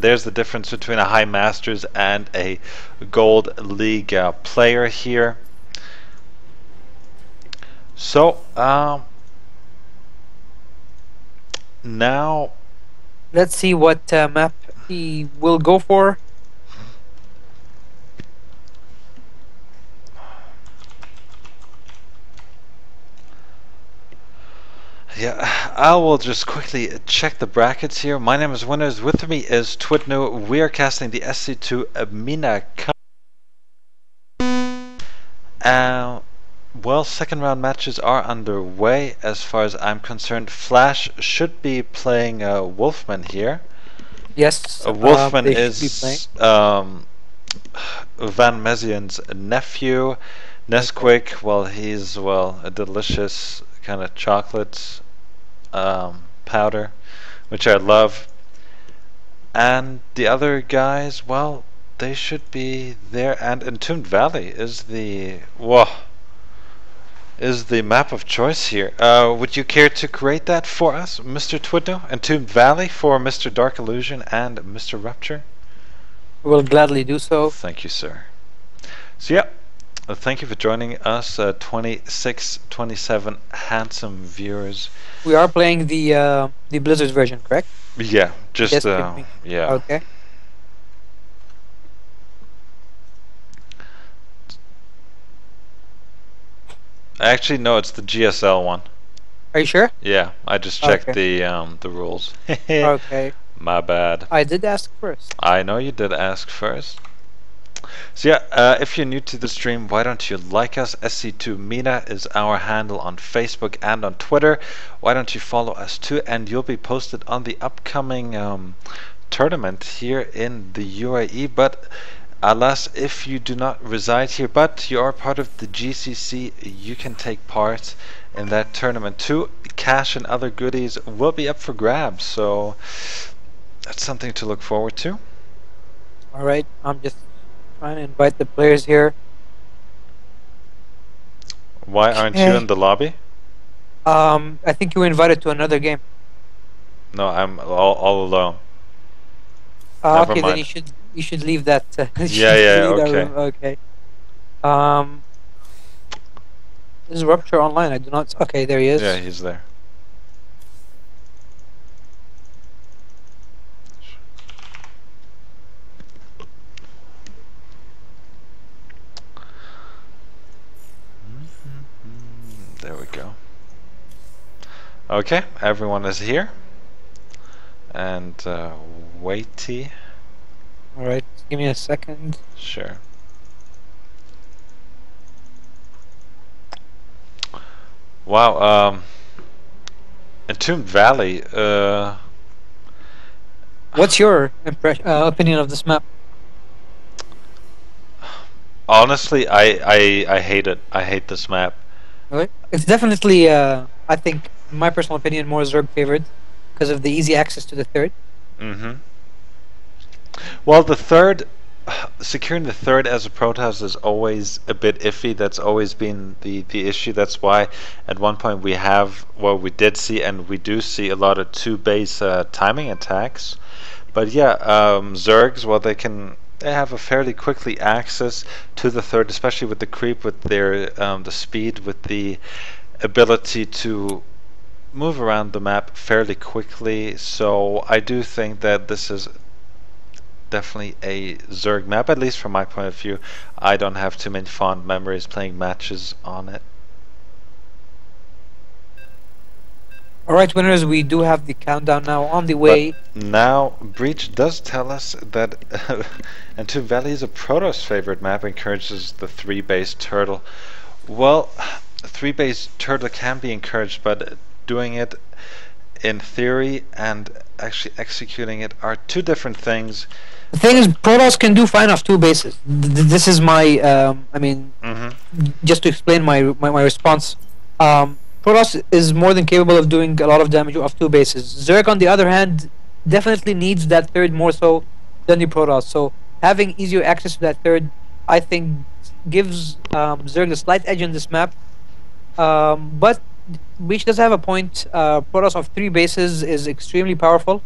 there's the difference between a High Masters and a Gold League player here. So, now let's see what map he will go for. yeah, I will just quickly check the brackets here. My name is Winners. With me is Twidnu. We are casting the SC2 Mina Cup. Well, second round matches are underway as far as I'm concerned. Flash should be playing Wolfman here. Yes, Wolfman they should be playing. is Van Mezian's nephew. Nesquik, well, he's, well, a delicious kind of chocolate powder, which I love. And the other guys, well, they should be there. And Entombed Valley is the map of choice here. Would you care to create that for us, Mr. Twidno? Entombed Valley for Mr. Dark Illusion and Mr. Rupture? We'll gladly do so. Thank you, sir. So yeah, thank you for joining us, 26, 27 handsome viewers. We are playing the Blizzard version, correct? Yeah, just Yes, yeah. Okay. Actually, no, it's the GSL one. Are you sure? Yeah, I just checked the rules. Okay. My bad. I did ask first. I know you did ask first. So yeah, if you're new to the stream, why don't you like us? SC2 Mina is our handle on Facebook and on Twitter. Why don't you follow us too, and you'll be posted on the upcoming tournament here in the UAE. But alas, if you do not reside here, but you are part of the GCC, you can take part in that tournament too. Cash and other goodies will be up for grabs, so that's something to look forward to. Alright, I'm just trying to invite the players here. Why aren't you in the lobby? I think you were invited to another game. No, I'm all alone. Okay, then you should leave that. Yeah, okay. Okay. This is Rupture Online. I do not. Okay, there he is. Yeah, he's there. There we go. Okay, everyone is here. And waity. Alright, give me a second. Sure. Wow, Entombed Valley, what's your opinion of this map? honestly, I hate it. I hate this map. Really? It's definitely, I think, in my personal opinion, more Zerg favored because of the easy access to the third. Well, the third, securing the third as a Protoss is always a bit iffy. That's always been the issue. That's why at one point we did see, and we do see, a lot of two-base timing attacks. But yeah, Zergs, well, they have a fairly quickly access to the third, especially with the creep, with their the speed, with the ability to move around the map fairly quickly. So I do think that this is definitely a Zerg map, at least from my point of view. I don't have too many fond memories playing matches on it. Alright, winners, we do have the countdown now on the way. But now, Breach does tell us that Entombed Valley is a Protoss favorite map, encourages the 3-base turtle. Well, 3-base turtle can be encouraged, but doing it in theory and actually executing it are two different things. The thing is, Protoss can do fine off 2 bases. This is my, I mean, just to explain my response. Protoss is more than capable of doing a lot of damage off 2 bases. Zerg, on the other hand, definitely needs that third more so than the Protoss. So having easier access to that third, I think, gives Zerg a slight edge in this map. But Breach does have a point. Protoss of 3 bases is extremely powerful.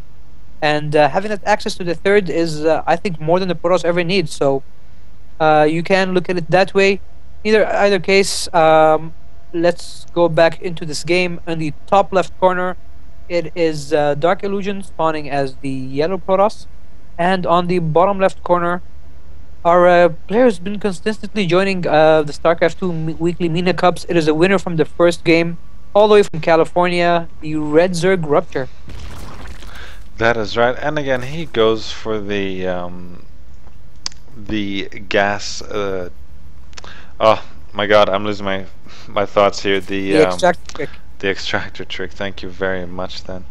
and having that access to the third is, I think, more than the Protoss ever needs. So you can look at it that way. Either case, let's go back into this game. In the top left corner, it is Dark Illusion spawning as the yellow Protoss, and on the bottom left corner, our player has been consistently joining the StarCraft 2 weekly Mina Cups. It is a winner from the first game, all the way from California, the Red Zerg Rupture. That is right, and again he goes for the gas. Oh my God, I'm losing my thoughts here. The extractor trick. The extractor trick. Thank you very much. Then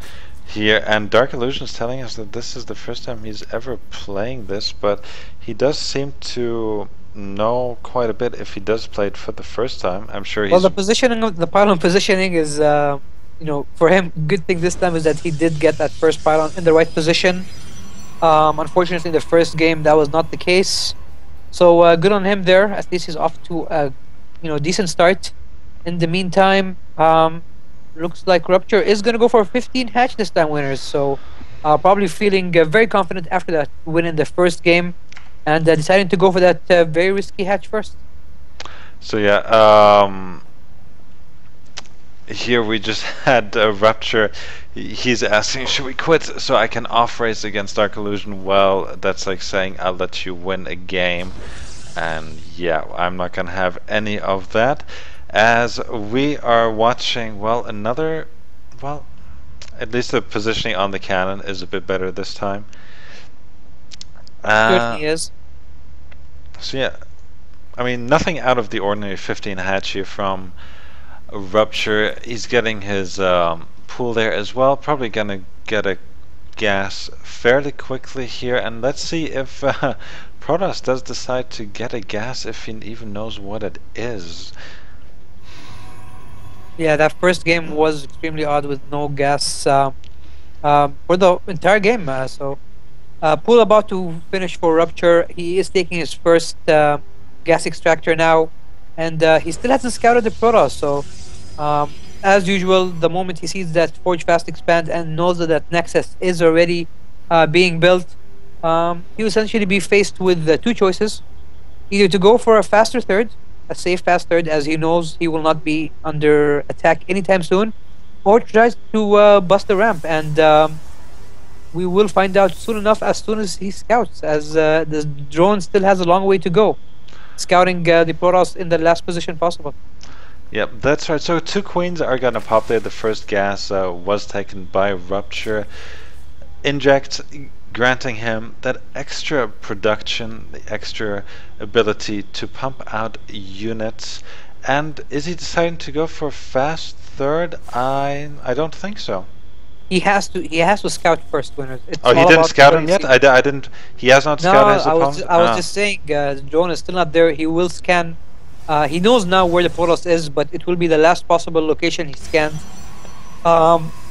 here, and Dark Illusion is telling us that this is the first time he's ever playing this, but he does seem to know quite a bit if he does play it for the first time. I'm sure he's... Well, the positioning of the pylon positioning is, you know, for him, good thing this time is that he did get that first pylon in the right position. Unfortunately, in the first game, that was not the case. So good on him there. At least he's off to a, you know, decent start. In the meantime, looks like Rupture is going to go for 15 hatch this time, winners. So probably feeling very confident after that win in the first game, and deciding to go for that very risky hatch first. So yeah, here we just had Rupture. He's asking, should we quit so I can off race against Dark Illusion? Well, that's like saying I'll let you win a game, and yeah, I'm not gonna have any of that. As we are watching, well, at least the positioning on the cannon is a bit better this time. Certainly is. So yeah, I mean, nothing out of the ordinary. 15 hatch here from Rupture. He's getting his pool there as well. Probably gonna get a gas fairly quickly here, and let's see if Protoss does decide to get a gas, if he even knows what it is. Yeah, that first game was extremely odd with no gas for the entire game. Pool about to finish for Rupture. He is taking his first gas extractor now, and he still hasn't scouted the Protoss. So, as usual, the moment he sees that Forge Fast Expand and knows that Nexus is already being built, he will essentially be faced with two choices: either to go for a faster third, a safe fast third, as he knows he will not be under attack anytime soon, or tries to bust the ramp, and we will find out soon enough as soon as he scouts, as the drone still has a long way to go, scouting the Protoss in the last position possible. Yep, that's right. So 2 queens are gonna pop there. The first gas was taken by Rupture. Inject, granting him that extra production, the extra ability to pump out units. And is he deciding to go for fast third? I don't think so. He has to scout first, winners. Oh, he didn't scout him yet? I didn't. He has not scouted his opponent? I was just saying, the drone is still not there. He will scan. He knows now where the Protoss is, but it will be the last possible location he scans.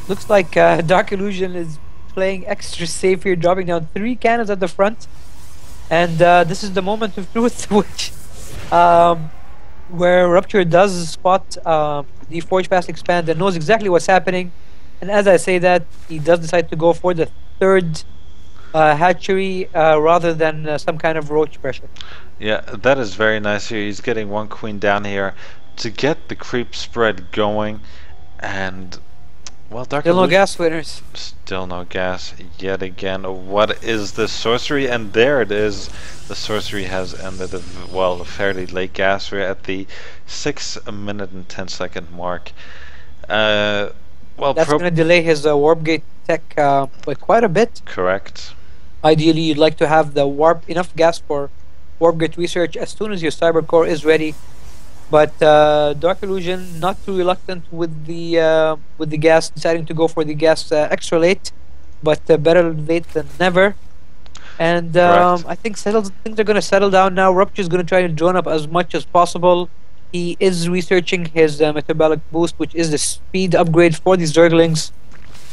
Looks like Dark Illusion is playing extra safe here, dropping down 3 cannons at the front. And this is the moment of truth, which where Rupture does spot the Forge Fast Expand and knows exactly what's happening. And as I say that, he does decide to go for the third hatchery rather than some kind of roach pressure. Yeah, that is very nice here. He's getting 1 queen down here to get the creep spread going. And, well, Dark Still no gas, winners. Still no gas yet again. What is the sorcery? And there it is. The sorcery has ended, well, a fairly late gas. We're at the 6 minute and 10 second mark. Well, that's going to delay his warp gate tech by quite a bit. Correct. Ideally, you'd like to have the enough gas for warp gate research as soon as your cyber core is ready. But Dark Illusion not too reluctant with the gas, deciding to go for the gas extra late, but better late than never. And I think things are going to settle down now. Rupture is going to try to drone up as much as possible. He is researching his metabolic boost, which is the speed upgrade for these Zerglings,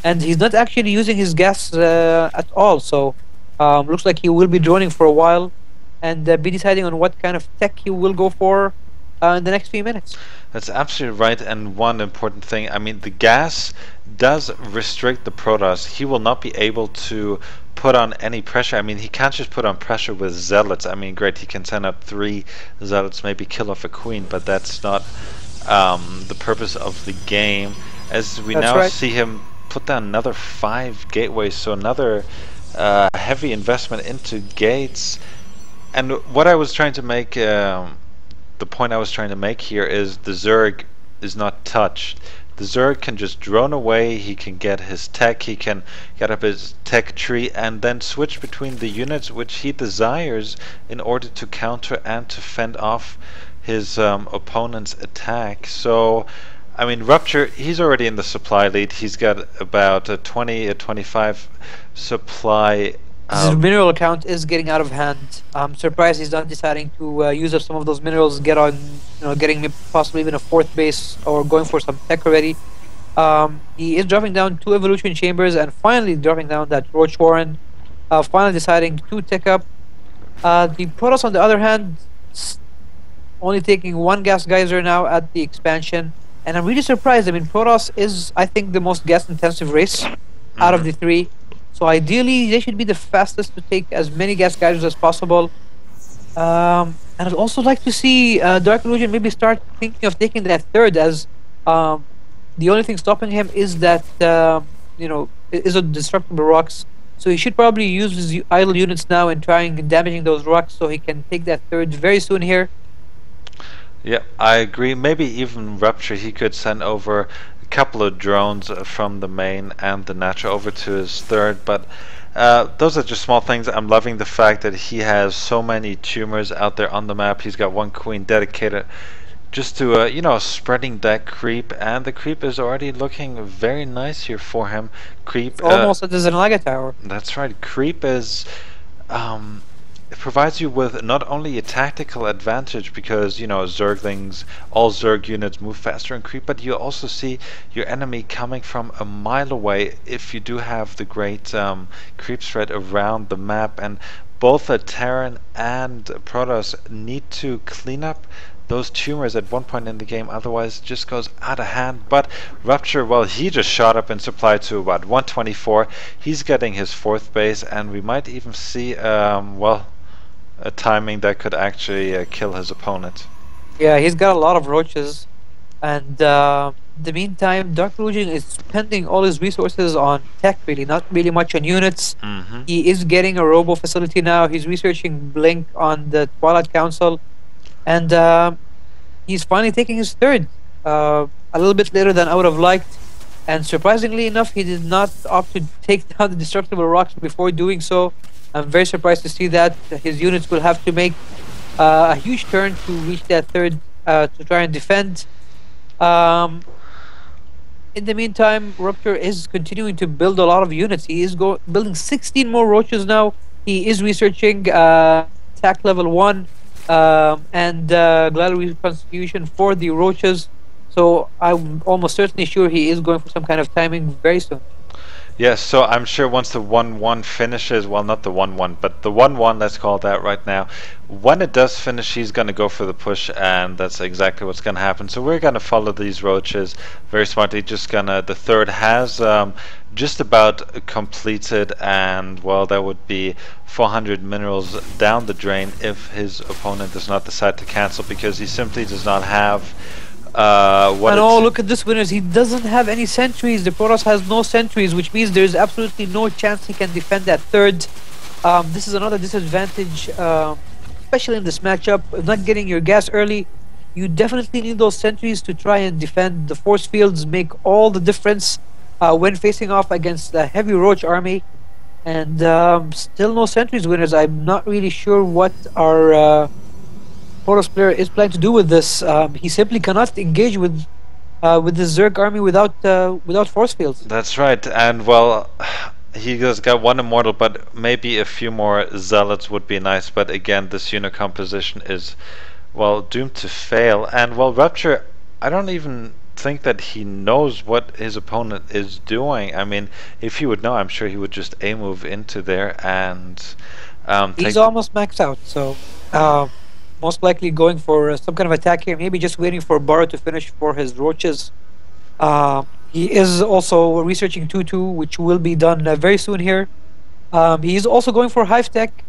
and he's not actually using his gas at all. So looks like he will be droning for a while, and be deciding on what kind of tech he will go for. in the next few minutes. That's absolutely right. And one important thing, I mean, the gas does restrict the Protoss. He will not be able to put on any pressure. I mean, he can't just put on pressure with zealots. I mean, great, he can send up 3 zealots, maybe kill off a queen, but that's not the purpose of the game. As we That's now right. see him put down another 5 gateways, so another heavy investment into gates. And what I was trying to make, the point I was trying to make here is the Zerg is not touched. The Zerg can just drone away, he can get his tech, he can get up his tech tree and then switch between the units which he desires in order to counter and to fend off his opponent's attack. So, I mean, Rupture, he's already in the supply lead. He's got about a 20, a 25 supply. His mineral account is getting out of hand. I'm surprised he's not deciding to use up some of those minerals, get on, getting possibly even a 4th base or going for some tech already. He is dropping down 2 evolution chambers and finally dropping down that Roach Warren. Finally deciding to tech up. The Protoss, on the other hand, only taking 1 gas geyser now at the expansion, and I'm really surprised. I mean, Protoss is, I think, the most gas intensive race out of the 3. So ideally, they should be the fastest to take as many gas geysers as possible. And I'd also like to see Dark Illusion maybe start thinking of taking that 3rd, as the only thing stopping him is that, is a destructible rocks. So he should probably use his idle units now and trying damaging those rocks so he can take that 3rd very soon here. Yeah, I agree. Maybe even Rupture, he could send over a couple of drones from the main and the natural over to his 3rd, but those are just small things. I'm loving the fact that he has so many tumors out there on the map. He's got 1 queen dedicated just to, spreading that creep, and the creep is already looking very nice here for him. Creep, it's almost a Zanaga tower. That's right. Creep is, it provides you with not only a tactical advantage because, Zerglings, all Zerg units move faster in creep, but you also see your enemy coming from a mile away if you do have the great creep spread around the map. And both Terran and Protoss need to clean up those tumors at one point in the game, otherwise it just goes out of hand. But Rupture, well, he just shot up in supply to about 124. He's getting his 4th base, and we might even see, a timing that could actually kill his opponent. Yeah, he's got a lot of roaches, and the meantime, Dark Illusion is spending all his resources on tech, really, not really much on units. He is getting a robo facility now. He's researching Blink on the Twilight Council, and he's finally taking his 3rd, a little bit later than I would have liked. And surprisingly enough, he did not opt to take down the destructible rocks before doing so. I'm very surprised to see that. His units will have to make a huge turn to reach that 3rd to try and defend. In the meantime, Rupture is continuing to build a lot of units. He is building 16 more roaches now. He is researching attack level 1 and glial reconstitution for the roaches. So I'm almost certainly sure he is going for some kind of timing very soon. Yes, so I'm sure once the 1-1 finishes, well, not the 1-1, but the 1-1, let's call that right now, when it does finish, he's going to go for the push, and that's exactly what's going to happen. So we're going to follow these roaches very smartly. Just gonna, the 3rd has just about completed, and well, that would be 400 minerals down the drain if his opponent does not decide to cancel, because he simply does not have and oh, look at this, winners. He doesn't have any sentries. The Protoss has no sentries, which means there's absolutely no chance he can defend that 3rd. This is another disadvantage, especially in this matchup. Not getting your gas early, you definitely need those sentries to try and defend. The force fields make all the difference when facing off against a heavy roach army. And still no sentries, winners. I'm not really sure what our Protoss player is planning to do with this. He simply cannot engage with the Zerg army without force fields. That's right, and well, he has got 1 immortal, but maybe a few more zealots would be nice. But again, this unit composition is, well, doomed to fail. And well, Rupture, I don't even think that he knows what his opponent is doing. I mean, if he would know, I'm sure he would just A-move into there and he's almost maxed out, so most likely going for some kind of attack here. Maybe just waiting for Baro to finish for his roaches. He is also researching 2-2, which will be done very soon here. He is also going for Hive Tech.